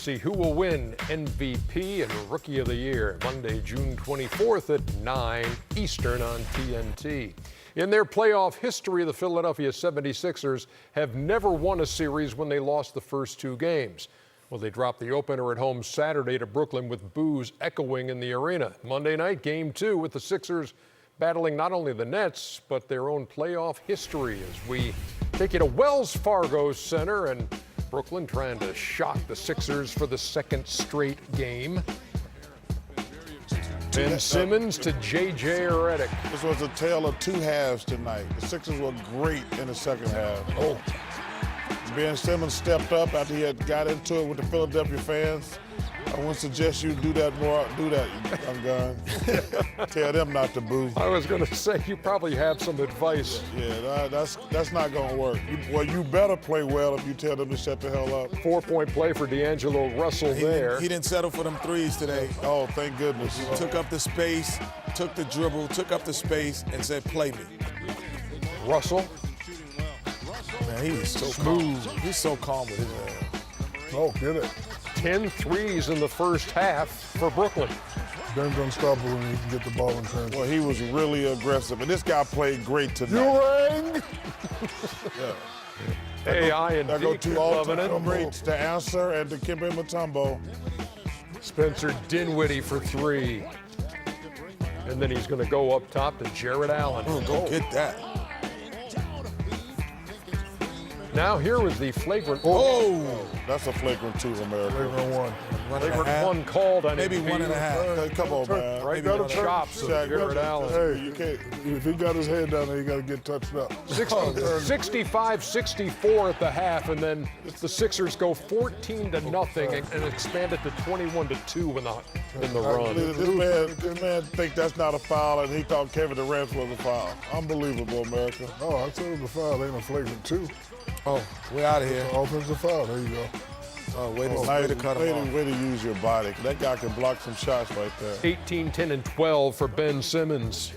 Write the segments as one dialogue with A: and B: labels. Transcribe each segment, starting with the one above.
A: see who will win MVP and Rookie of the Year Monday, June 24th at 9 Eastern on TNT. In their playoff history, the Philadelphia 76ers have never won a series when they lost the first two games. Well, they dropped the opener at home Saturday to Brooklyn with boos echoing in the arena. Monday night, Game 2 with the Sixers battling not only the Nets, but their own playoff history as we take you to Wells Fargo Center and Brooklyn trying to shock the Sixers for the second straight game. Ben Simmons to J.J. Redick.
B: This was a tale of two halves tonight. The Sixers were great in the second half.
A: Oh.
B: Ben Simmons stepped up after he had got into it with the Philadelphia fans. I wouldn't suggest you do that more. Do that, young gun. Tell them not to boo.
A: I was going to say, you probably have some advice.
B: Yeah, that's not going to work. You better play well if you tell them to shut the hell up.
A: 4-point play for D'Angelo Russell there.
C: He didn't settle for them threes today.
B: Oh, thank goodness.
C: He took up the space, took the dribble, took up the space, and said, play me.
A: Russell.
C: Man, he is so smooth. He's so calm with his hand.
B: Oh, get it.
A: 10 threes in the first half for Brooklyn.
D: Ben's unstoppable when he can get the ball in transition.
B: Well, he was really aggressive, and this guy played great tonight.
D: Ewing!
B: Yeah.
A: AI and
B: I go
A: Deacon
B: to all
A: loving it.
B: greats, to Answer and to Kemba Mutombo.
A: Spencer Dinwiddie for three. And then he's going to go up top to Jared Allen.
C: Oh, go get that.
A: Now here was the flagrant.
C: Oh!
B: That's a flagrant two, America.
D: Flagrant one.
A: Flagrant one called on
C: Maybe
A: Embiid.
C: 1.5.
B: Hey, come on, man.
A: Right
D: Maybe
A: to the chops of
B: Shaq,
A: Jared Allen.
D: Hey,
B: You can't.
D: if he got his head down there, he got to get touched up.
A: 65-64 at the half, and then the Sixers go 14-0 and expand it to 21-2 in the run.
B: This man think that's not a foul, and he thought Kevin Durant was a foul. Unbelievable, America.
D: Oh, I said it was a foul. Ain't a flagrant two.
C: Oh, we're out of here.
D: Offensive foul. There you go.
C: Oh, way to cut him off.
B: Way to use your body. That guy can block some shots right there.
A: 18, 10, and 12 for Ben Simmons.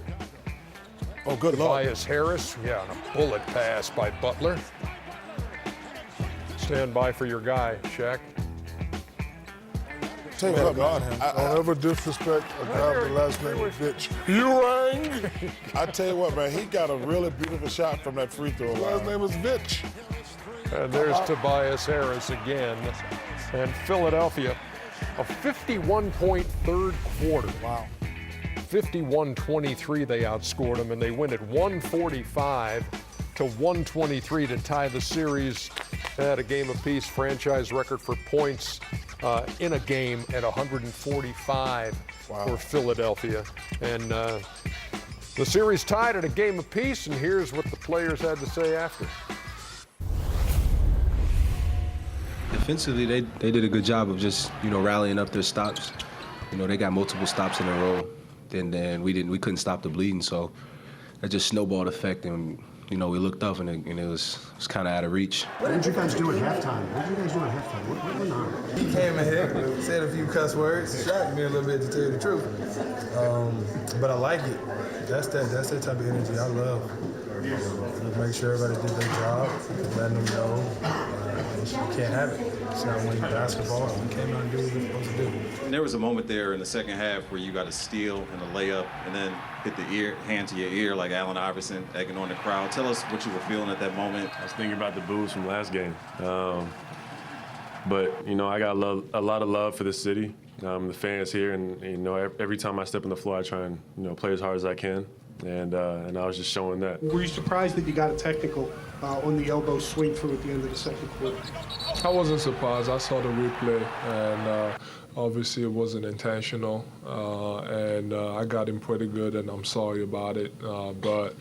C: Oh, good luck.
A: Tobias Harris, and a bullet pass by Butler. Stand by for your guy, Shaq.
C: Tell you what, guard him.
D: Don't ever disrespect a guy with the last name of Bitch.
B: Ewing! I tell you what, man, he got a really beautiful shot from that free throw
D: His
B: line.
D: last name is Bitch.
A: And there's Tobias Harris again. And Philadelphia, a 51-point third quarter.
C: Wow.
A: 51-23 they outscored them, and they win at 145-123 to tie the series at a game apiece. Franchise record for points in a game at 145 for Philadelphia. And the series tied at a game apiece, and here's what the players had to say after.
E: Defensively, they did a good job of just, rallying up their stops. They got multiple stops in a row. Then we couldn't stop the bleeding, so that just snowballed effect, and we looked up and it was kind of out of reach.
F: What did you guys do at halftime? What went on?
G: He came in here, said a few cuss words, shocked me a little bit to tell you the truth. But I like it. That's that type of energy I love. Make sure everybody did their job, letting them know you can't have it. It's not winning basketball. We came out and do what we're supposed to do.
H: And there was a moment there in the second half where you got a steal and a layup and then hit the hand to your ear like Allen Iverson egging on the crowd. Tell us what you were feeling at that moment.
I: I was thinking about the boos from last game. But, I got a lot of love for the city, the fans here, and, every time I step on the floor, I try and, play as hard as I can. And I was just showing that.
F: Were you surprised that you got a technical on the elbow swing through at the end of the second quarter?
J: I wasn't surprised. I saw the replay, and obviously it wasn't intentional. And I got him pretty good, and I'm sorry about it. But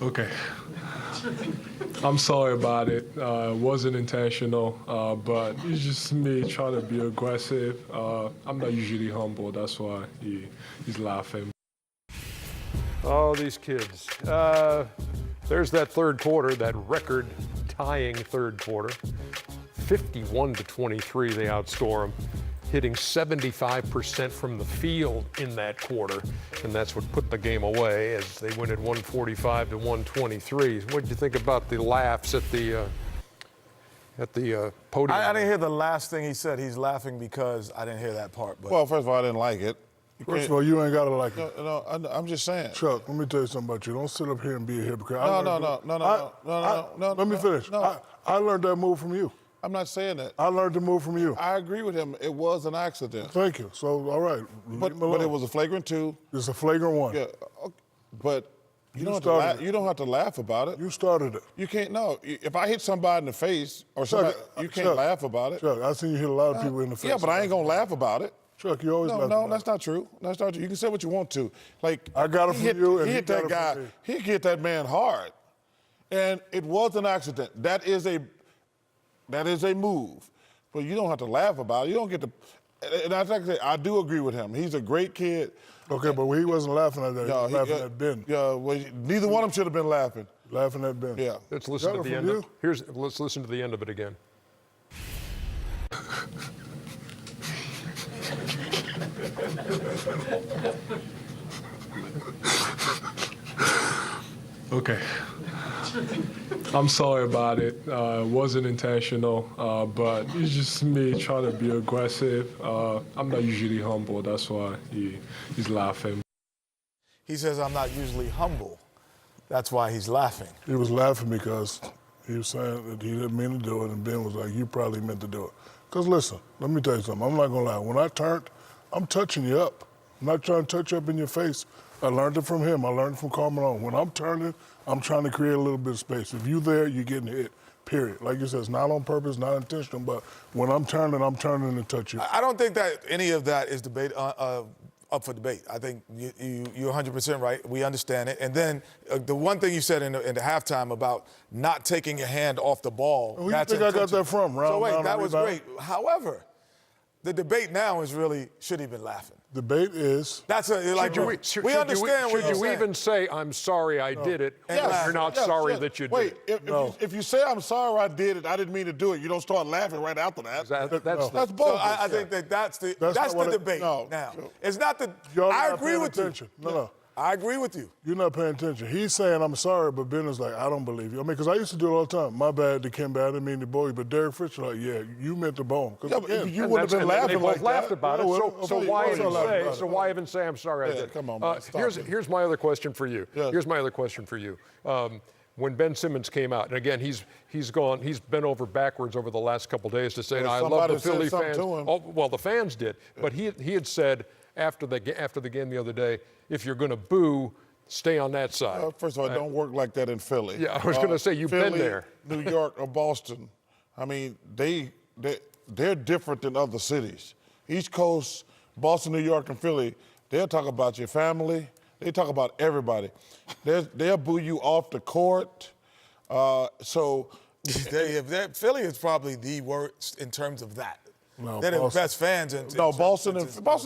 J: okay. I'm sorry about it. It wasn't intentional, but it's just me trying to be aggressive. I'm not usually humble. That's why he's laughing.
A: Oh, these kids. There's that third quarter, that record-tying third quarter. 51-23, they outscore them. hitting 75% from the field in that quarter, and that's what put the game away as they win at 145 to 123. What did you think about the laughs at the podium?
C: I didn't hear the last thing he said. He's laughing because I didn't hear that part. But
B: Well, first of all, I didn't like it.
D: First of all, you ain't got to like it.
B: No, I'm just saying.
D: Chuck, let me tell you something about you. Don't sit up here and be a hypocrite.
B: No.
D: Let me finish.
B: No.
D: I learned that move from you.
B: I'm not saying that.
D: I learned the move from you.
B: I agree with him. It was an accident.
D: Thank you. So, all right.
B: But it was a flagrant 2.
D: It's a flagrant 1.
B: Yeah. Okay. But you don't have to laugh about it.
D: You started it.
B: You can't. No. If I hit somebody in the face or somebody, you can't laugh about it.
D: Chuck, I've seen you hit a lot of people in the face.
B: Yeah, but I ain't gonna laugh about it.
D: Chuck, you always laugh about it.
B: That's not true. That's not true. You can say what you want to. Like
D: I got it from you, and
B: he
D: he
B: hit
D: got
B: that
D: it
B: guy.
D: from me.
B: He hit that man hard, and it was an accident. That is a move, but you don't have to laugh about it. You don't get to. And I do agree with him. He's a great kid.
D: Okay, but he wasn't laughing at that. He was laughing at Ben.
B: Yeah, well, neither one of them should have been laughing.
D: Laughing at Ben.
B: Yeah.
A: Let's listen to the end. Let's listen to the end of it again.
J: Okay. I'm sorry about it. It wasn't intentional, but it's just me trying to be aggressive. I'm not usually humble. That's why he's laughing.
C: he says, I'm not usually humble. That's why he's laughing.
D: He was laughing because he was saying that he didn't mean to do it, and Ben was like, you probably meant to do it. Because listen, let me tell you something. I'm not going to lie. When I turned, I'm touching you up. I'm not trying to touch you up in your face. I learned it from him. I learned it from Carmelo. When I'm turning, I'm trying to create a little bit of space. If you there, you're getting hit, period. Like you said, it's not on purpose, not intentional, but when I'm turning to touch you.
C: I don't think that any of that is debate up for debate. I think you're 100% right. We understand it. And then the one thing you said in the halftime about not taking your hand off the ball.
D: Who do you think I got that from?
C: So wait, that was great. However, the debate now is really, should he been laughing?
D: Debate is.
C: That's we understand
A: should
C: what you're
A: you
C: saying.
A: even say, I'm sorry I did it,
B: Yes,
A: you're not
B: yes,
A: sorry
B: yes.
A: that you did
B: Wait,
A: it?
B: if you say I'm sorry I did it, I didn't mean to do it, you don't start laughing right after that. That's bogus.
C: So I think that's the debate
B: no.
C: now. It's not the.
D: Y'all
C: I
D: not
C: agree
D: paying
C: with
D: attention.
C: you.
D: No.
C: I agree with you.
D: You're not paying attention. He's saying, I'm sorry, but Ben is like, I don't believe you. I mean, because I used to do it all the time. My bad to Kimba, I didn't mean to bore you. But Derek Fisher, like, yeah, you meant to bone.
B: Yeah, but you would have been
A: And
B: laughing
A: they both
B: like
A: laughed
B: that.
A: about it. So why even say I'm sorry I
B: Yeah,
A: did?
B: come on, man. Stop it.
A: Here's my other question for you.
B: Yes.
A: Here's my other question for you. When Ben Simmons came out, and again, he's bent over backwards over the last couple days to say, I love the Philly fans. Oh, well, the fans did, but he had said after the game the other day, if you're going to boo, stay on that side.
B: First of all, it don't work like that in Philly.
A: Yeah, I was going to say, you've been
B: Philly,
A: there.
B: New York or Boston. I mean, they're different than other cities. East Coast, Boston, New York, and Philly, they'll talk about your family. They talk about everybody. They'll boo you off the court. Philly
C: is probably the worst in terms of that.
D: No,
C: They're the
D: Boston.
C: best fans.
B: Boston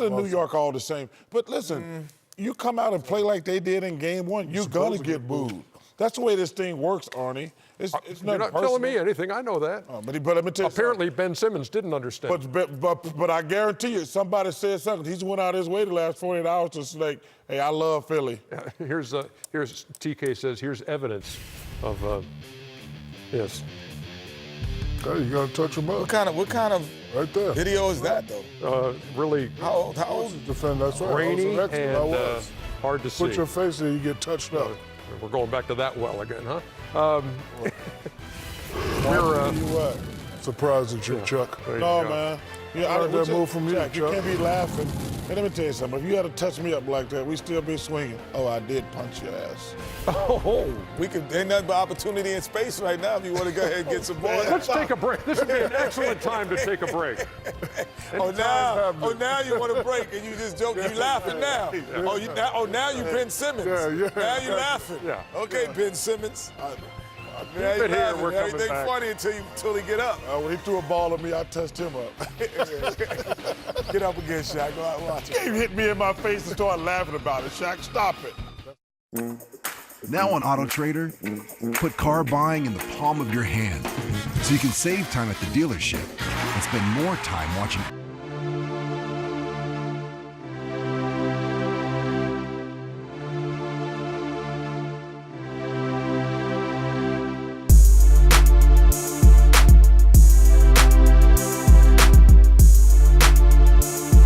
B: and New York are all the same. But listen, you come out and play like they did in Game 1, you're going to get booed. That's the way this thing works, Arnie. It's
A: You're not telling me anything. I know that.
B: But let me tell you
A: Apparently, Ben Simmons didn't understand.
B: But I guarantee you, somebody said something. He's went out his way the last 48 hours to say, hey, I love Philly.
A: Here's TK says, here's evidence of, yes.
D: Hey, you got to touch him up.
C: What kind of
D: Right there.
C: video is that, though?
A: Really
C: How old?
D: Defend, that's right.
A: grainy
D: I was an
A: and
D: excellent.
A: hard to see.
D: Put your face there, you get touched up.
A: We're going back to that well again, huh?
D: Surprised at you, Chuck.
B: No, man.
D: I learned that move from you,
B: Jack, you
D: Chuck.
B: can't be laughing. And let me tell you something. If you had to touch me up like that, we still be swinging. Oh, I did punch your ass.
C: Ain't nothing but opportunity in space right now if you want to go ahead and get some balls.
A: Let's take a break. This would be an excellent time to take a break.
C: Now you want to break and you just joke. You laughing now. Now you Ben Simmons.
D: Yeah.
C: Now you laughing.
A: Yeah.
C: Okay, Ben Simmons. Now
A: Keep it
C: you
A: here.
C: laughing.
A: We're coming
C: Everything
A: back.
C: funny until he get up.
B: When he threw a ball at me, I touched him up.
C: Get up again, Shaq. Go out and watch
B: You
C: it.
B: can't hit me in my face and start laughing about it, Shaq. Stop it.
K: Now on AutoTrader, put car buying in the palm of your hand so you can save time at the dealership and spend more time watching